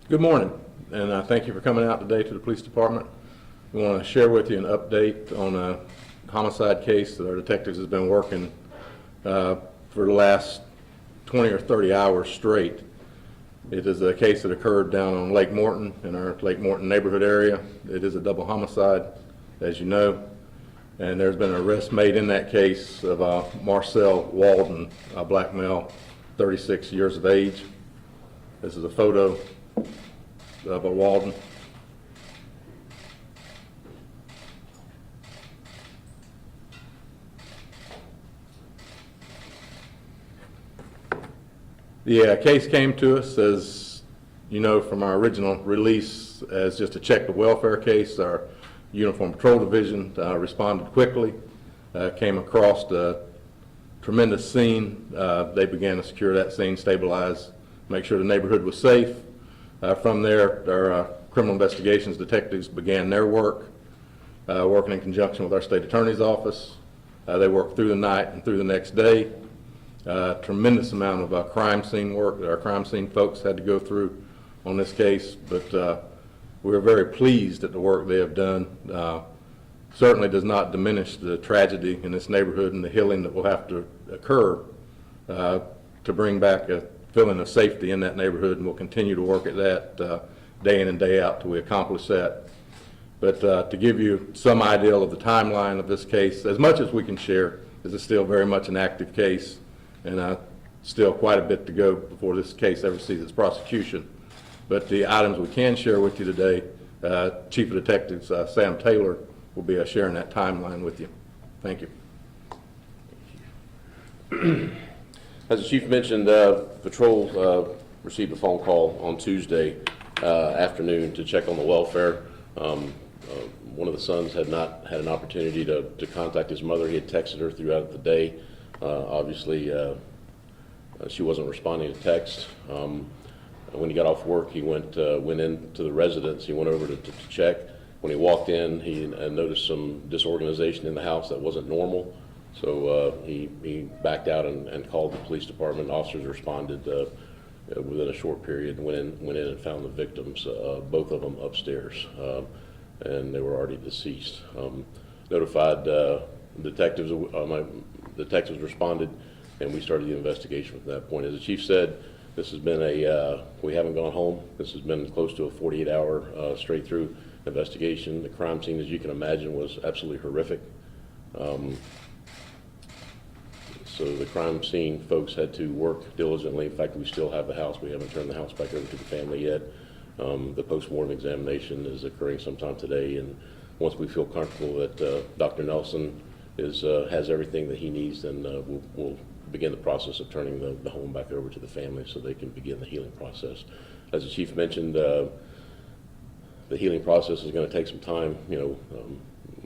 Good morning, and thank you for coming out today to the police department. We want to share with you an update on a homicide case that our detectives have been working for the last 20 or 30 hours straight. It is a case that occurred down on Lake Morton in our Lake Morton neighborhood area. It is a double homicide, as you know, and there's been an arrest made in that case of Marcel Walden, a black male, 36 years of age. This is a photo of a Walden. The case came to us, as you know, from our original release as just a check the welfare case. Our Uniform Patrol Division responded quickly, came across a tremendous scene. They began to secure that scene, stabilize, make sure the neighborhood was safe. From there, our criminal investigations detectives began their work, working in conjunction with our state attorney's office. They worked through the night and through the next day. Tremendous amount of crime scene work that our crime scene folks had to go through on this case, but we're very pleased at the work they have done. Certainly does not diminish the tragedy in this neighborhood and the healing that will have to occur to bring back a feeling of safety in that neighborhood, and we'll continue to work at that day in and day out till we accomplish that. But to give you some idea of the timeline of this case, as much as we can share, this is still very much an active case, and still quite a bit to go before this case ever sees its prosecution. But the items we can share with you today, Chief of Detectives Sam Taylor will be sharing that timeline with you. Thank you. As the Chief mentioned, Patrol received a phone call on Tuesday afternoon to check on the welfare. One of the sons had not had an opportunity to contact his mother. He had texted her throughout the day. Obviously, she wasn't responding to text. When he got off work, he went into the residence. He went over to check. When he walked in, he noticed some disorganization in the house that wasn't normal. So he backed out and called the police department. Officers responded within a short period. Went in and found the victims, both of them upstairs, and they were already deceased. Notified detectives. Detectives responded, and we started the investigation from that point. As the chief said, this has been we haven't gone home. This has been close to a 48-hour straight through investigation. The crime scene, as you can imagine, was absolutely horrific. So the crime scene folks had to work diligently. In fact, we still have the house. We haven't turned the house back over to the family yet. The post-mortem examination is occurring sometime today, and once we feel comfortable that Dr. Nelson has everything that he needs, then we'll begin the process of turning the home back over to the family so they can begin the healing process. As the chief mentioned, the healing process is going to take some time.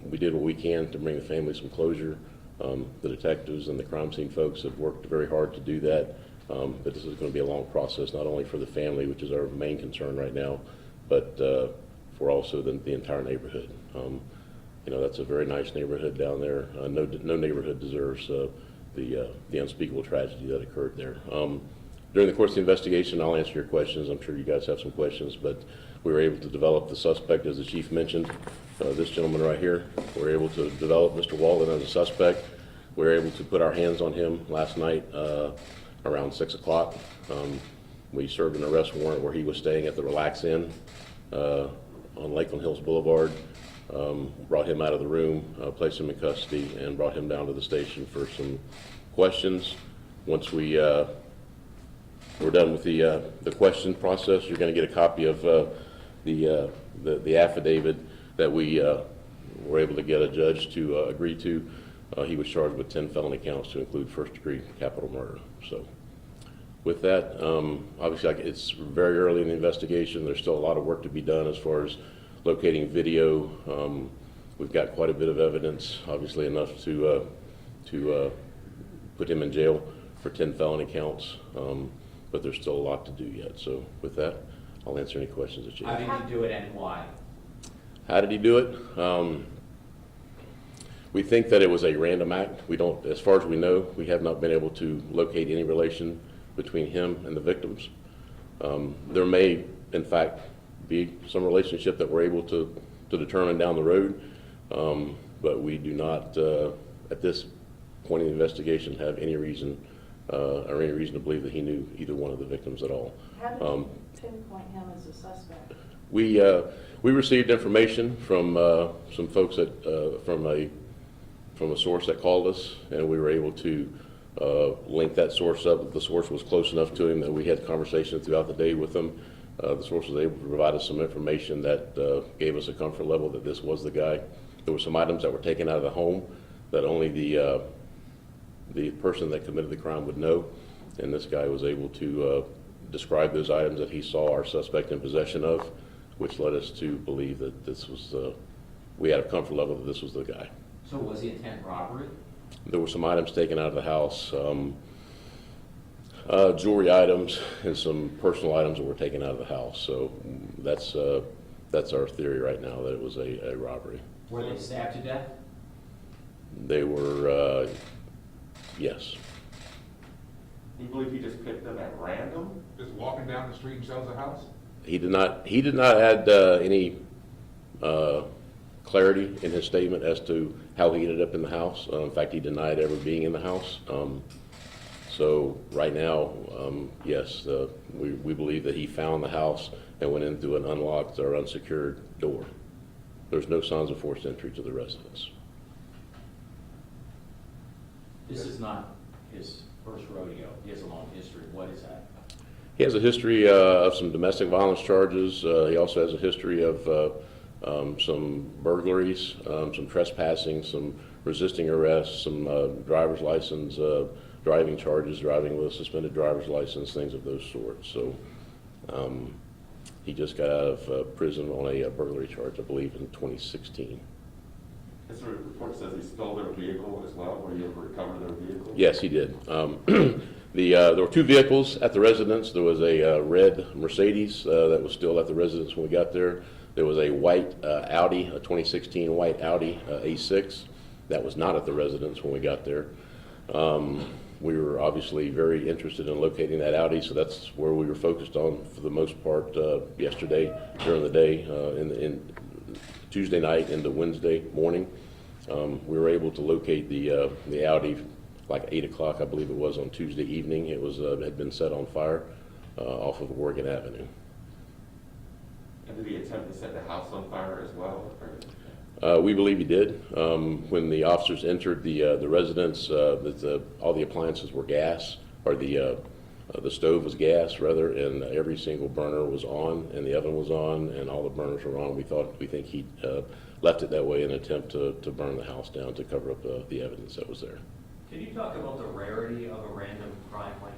We did what we can to bring the family some closure. The detectives and the crime scene folks have worked very hard to do that, but this is going to be a long process, not only for the family, which is our main concern right now, but for also the entire neighborhood. That's a very nice neighborhood down there. No neighborhood deserves the unspeakable tragedy that occurred there. During the course of the investigation, I'll answer your questions. I'm sure you guys have some questions, but we were able to develop the suspect, as the chief mentioned. This gentleman right here, we were able to develop Mr. Walden as a suspect. We were able to put our hands on him last night around 6 o'clock. We served an arrest warrant where he was staying at the Relax Inn on Lakeland Hills Boulevard. Brought him out of the room, placed him in custody, and brought him down to the station for some questions. Once we're done with the question process, you're going to get a copy of the affidavit that we were able to get a judge to agree to. He was charged with 10 felony counts to include first-degree capital murder. So with that, obviously it's very early in the investigation. There's still a lot of work to be done as far as locating video. We've got quite a bit of evidence, obviously enough to put him in jail for 10 felony counts, but there's still a lot to do yet. So with that, I'll answer any questions that you have. How did he do it and why? How did he do it? We think that it was a random act. We don't, as far as we know, we have not been able to locate any relation between him and the victims. There may in fact be some relationship that we're able to determine down the road. But we do not, at this point in the investigation, have any reason or any reason to believe that he knew either one of the victims at all. How did you pinpoint him as a suspect? We received information from some folks from a source that called us, and we were able to link that source up. The source was close enough to him that we had conversations throughout the day with him. The source was able to provide us some information that gave us a comfort level that this was the guy. There were some items that were taken out of the home that only the person that committed the crime would know, and this guy was able to describe those items that he saw our suspect in possession of, which led us to believe that this was, we had a comfort level that this was the guy. So was the intent robbery? There were some items taken out of the house, jewelry items and some personal items that were taken out of the house. So that's our theory right now, that it was a robbery. Were they stabbed to death? They were, yes. You believe he just picked them at random? Just walking down the street and sells a house? He did not add any clarity in his statement as to how he ended up in the house. In fact, he denied ever being in the house. So right now, yes, we believe that he found the house and went in through an unlocked or unsecured door. There's no signs of forced entry to the residence. This is not his first rodeo. He has a long history. What is that? He has a history of some domestic violence charges. He also has a history of some burglaries, some trespassing, some resisting arrest, some driver's license, driving charges, driving with a suspended driver's license, things of those sorts. So he just got out of prison on a burglary charge, I believe, in 2016. This report says he stole their vehicle as well. Were you able to recover their vehicle? Yes, he did. There were two vehicles at the residence. There was a red Mercedes that was still at the residence when we got there. There was a white Audi, a 2016 white Audi A6 that was not at the residence when we got there. We were obviously very interested in locating that Audi, so that's where we were focused on for the most part yesterday during the day, in Tuesday night into Wednesday morning. We were able to locate the Audi like 8 o'clock, I believe it was, on Tuesday evening. It was had been set on fire off of Oregon Avenue. And did he attempt to set the house on fire as well? We believe he did. When the officers entered the residence, all the appliances were gas, or the stove was gas rather, and every single burner was on, and the oven was on, and all the burners were on. We think he left it that way in an attempt to burn the house down to cover up the evidence that was there. Can you talk about the rarity of a random crime like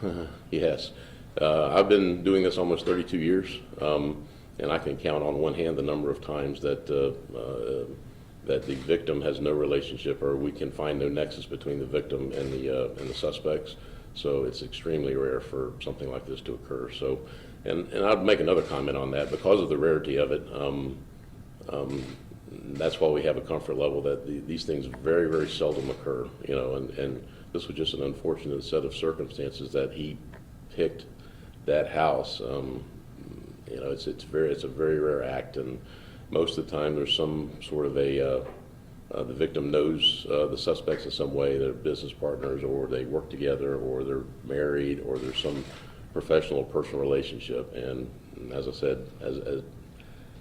this? Yes. I've been doing this almost 32 years, and I can count on one hand the number of times that that the victim has no relationship, or we can find no nexus between the victim and the suspects. So it's extremely rare for something like this to occur. So, and I'd make another comment on that. Because of the rarity of it, that's why we have a comfort level that these things very, very seldom occur. You know, and this was just an unfortunate set of circumstances that he picked that house. You know, it's a very rare act, and most of the time there's some sort of the victim knows the suspects in some way. They're business partners, or they work together, or they're married, or there's some professional or personal relationship. And as I said,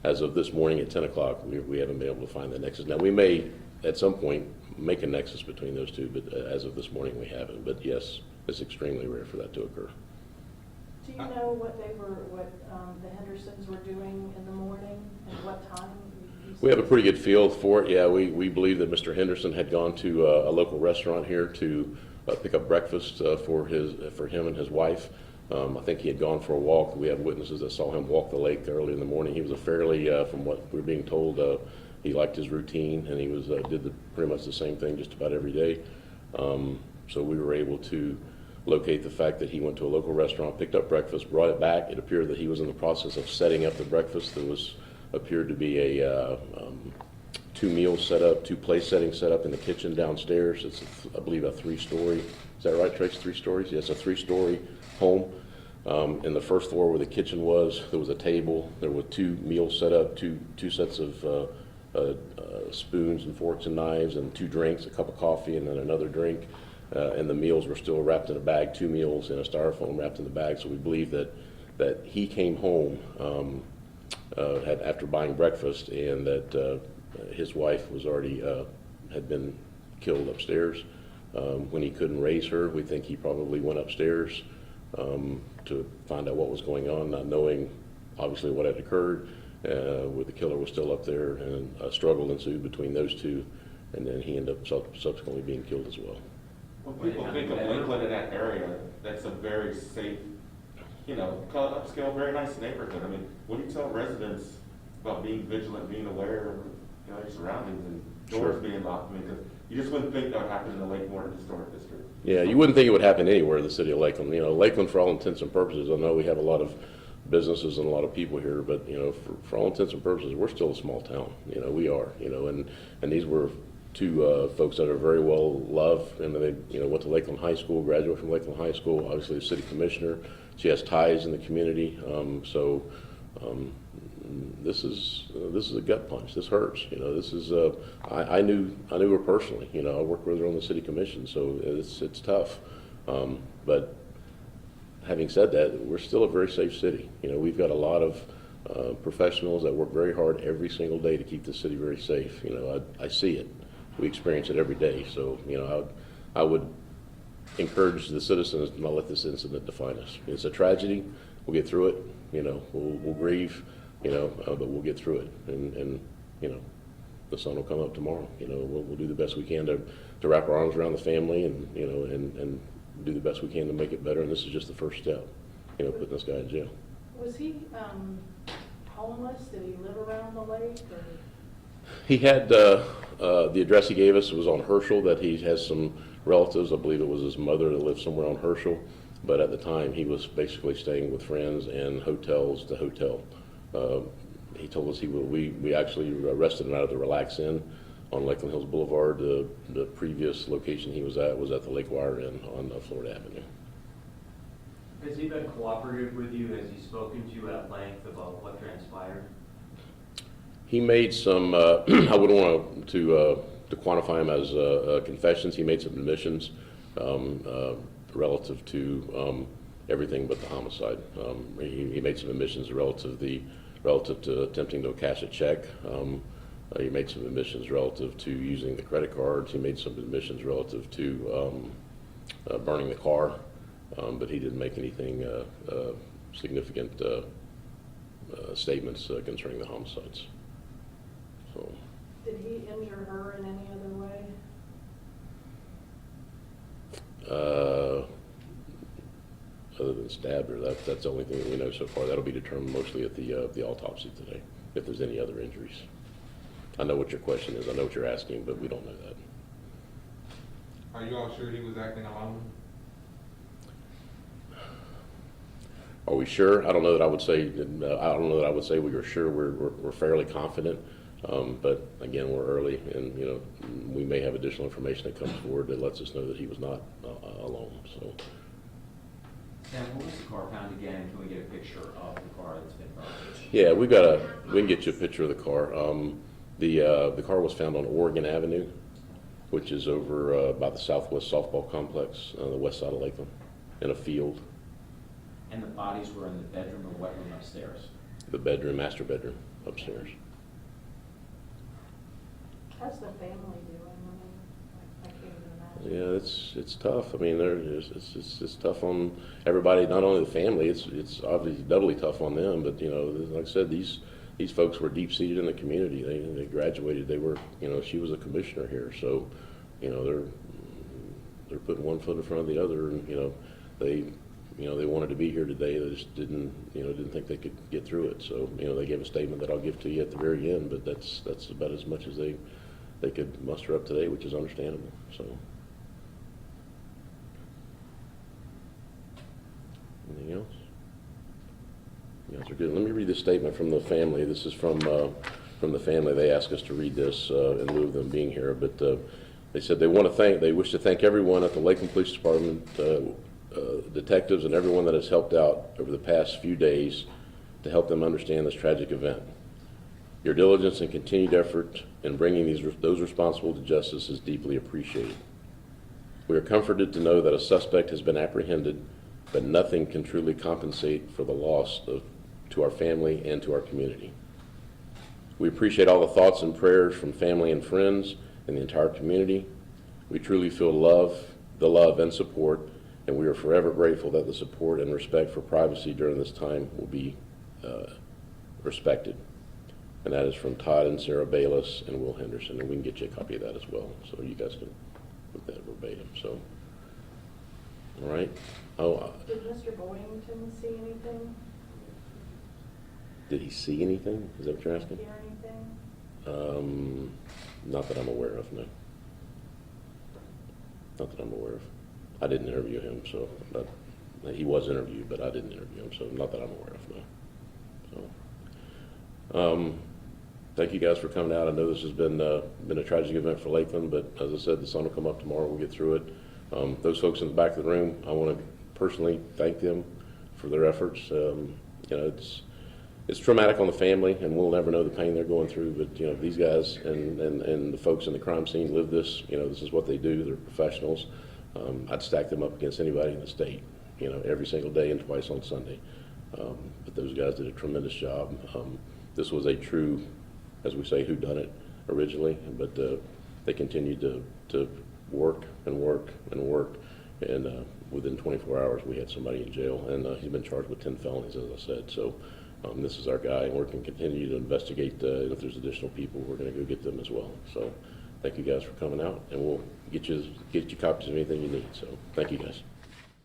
as of this morning at 10 o'clock, we haven't been able to find that nexus. Now, we may at some point make a nexus between those two, but as of this morning we haven't. But yes, it's extremely rare for that to occur. Do you know what the Hendersons were doing in the morning and what time? We have a pretty good feel for it. Yeah, we believe that Mr. Henderson had gone to a local restaurant here to pick up breakfast for him and his wife. I think he had gone for a walk. We have witnesses that saw him walk the lake early in the morning. He was a fairly, from what we're being told, he liked his routine, and he was did pretty much the same thing just about every day. So we were able to locate the fact that he went to a local restaurant, picked up breakfast, brought it back. It appeared that he was in the process of setting up the breakfast. There appeared to be a two place settings set up in the kitchen downstairs. It's, I believe, a 3-story. Is that right, Trace? 3 stories? Yes, a 3-story home. In the first floor where the kitchen was, there was a table. There were 2 meals set up, two sets of spoons and forks and knives, and 2 drinks, a cup of coffee and then another drink. And the meals were still wrapped in a bag, 2 meals in a styrofoam wrapped in the bag. So we believe that he came home after buying breakfast, and that his wife was already had been killed upstairs. When he couldn't raise her, we think he probably went upstairs to find out what was going on, not knowing obviously what had occurred, where the killer was still up there, and a struggle ensued between those 2, and then he ended up subsequently being killed as well. When people think of Lakeland in that area, that's a very safe, upscale, very nice neighborhood. I mean, what do you tell residents about being vigilant, being aware of, your surroundings and doors being locked? I mean, 'cause you just wouldn't think that would happen in the Lakeland Historic District. Yeah, you wouldn't think it would happen anywhere in the city of Lakeland. Lakeland, for all intents and purposes, I know we have a lot of businesses and a lot of people here, but, for all intents and purposes, we're still a small town. We are, and these were 2 folks that are very well loved, and they, went to Lakeland High School, graduated from Lakeland High School, obviously a city commissioner. She has ties in the community, this is a gut punch. This hurts. This is I knew her personally. I worked with her on the city commission, so it's tough. But having said that, we're still a very safe city. We've got a lot of professionals that work very hard every single day to keep the city very safe. I see it. We experience it every day. So I would encourage the citizens to not let this incident define us. It's a tragedy. We'll get through it. We'll grieve. But we'll get through it, and the sun will come up tomorrow. We'll do the best we can to wrap our arms around the family, and and do the best we can to make it better. And this is just the first step, putting this guy in jail. Was he homeless? Did he live around the lake? Or? He had the address he gave us was on Herschel. That he has some relatives. I believe it was his mother that lived somewhere on Herschel. But at the time, he was basically staying with friends and hotels to hotel. He told us we actually arrested him out of the Relax Inn on Lakeland Hills Boulevard. The previous location he was at the Lake Wire Inn on Florida Avenue. Has he been cooperative with you? Has he spoken to you at length about what transpired? He made some, I wouldn't want to quantify him as confessions. He made some admissions relative to everything but the homicide. He made some admissions relative to attempting to cash a check. He made some admissions relative to using the credit cards. He made some admissions relative to burning the car, but he didn't make anything significant statements concerning the homicides. So. Did he injure her in any other way? Other than stabbed her, that's the only thing that we know so far. That'll be determined mostly at the autopsy today, if there's any other injuries. I know what your question is. I know what you're asking, but we don't know that. Are you all sure he was acting alone? Are we sure? I don't know that I would say. I don't know that I would say we were sure. We're fairly confident, but again, we're early, and we may have additional information that comes forward that lets us know that he was not alone. So. Sam, what was the car found again? Can we get a picture of the car that's been burned? Yeah, we can get you a picture of the car. The car was found on Oregon Avenue, which is over by the Southwest Softball Complex on the west side of Lakeland, in a field. And the bodies were in the bedroom or what room upstairs? The bedroom, master bedroom, upstairs. How's the family doing? I can't even imagine. Yeah, it's tough. I mean, it's tough on everybody. Not only the family, it's obviously doubly tough on them. But like I said, these folks were deep seated in the community. They graduated. They were, she was a commissioner here, so they're putting one foot in front of the other, and they wanted to be here today. They just didn't think they could get through it. So they gave a statement that I'll give to you at the very end. But that's about as much as they could muster up today, which is understandable. So. Anything else? You guys are good. Let me read this statement from the family. This is from the family. They asked us to read this in lieu of them being here. But they said they wish to thank everyone at the Lakeland Police Department detectives and everyone that has helped out over the past few days to help them understand this tragic event. Your diligence and continued effort in bringing those responsible to justice is deeply appreciated. We are comforted to know that a suspect has been apprehended, but nothing can truly compensate for the loss to our family and to our community. We appreciate all the thoughts and prayers from family and friends and the entire community. We truly feel the love and support, and we are forever grateful that the support and respect for privacy during this time will be respected. And that is from Todd and Sarah Bayless and Will Henderson, and we can get you a copy of that as well, so you guys can put that verbatim. So, all right. Did Mr. Boynton see anything? Did he see anything? Is that what you're asking? Hear anything? Not that I'm aware of, no. Not that I'm aware of. I didn't interview him, so he was interviewed, but I didn't interview him, so not that I'm aware of, no. So, thank you guys for coming out. I know this has been a tragic event for Lakeland, but as I said, the sun will come up tomorrow. We'll get through it. Those folks in the back of the room, I want to personally thank them for their efforts. You know, it's traumatic on the family, and we'll never know the pain they're going through. But you know, these guys and the folks in the crime scene live this. You know, this is what they do. They're professionals. I'd stack them up against anybody in the state. You know, every single day and twice on Sunday. But those guys did a tremendous job. This was a true, as we say, whodunit originally, but they continued to work and work and work. And within 24 hours, we had somebody in jail, and he's been charged with 10 felonies, as I said. So this is our guy, and we're going to continue to investigate. If there's additional people, we're going to go get them as well. So thank you guys for coming out, and we'll get you copies of anything you need. So thank you guys.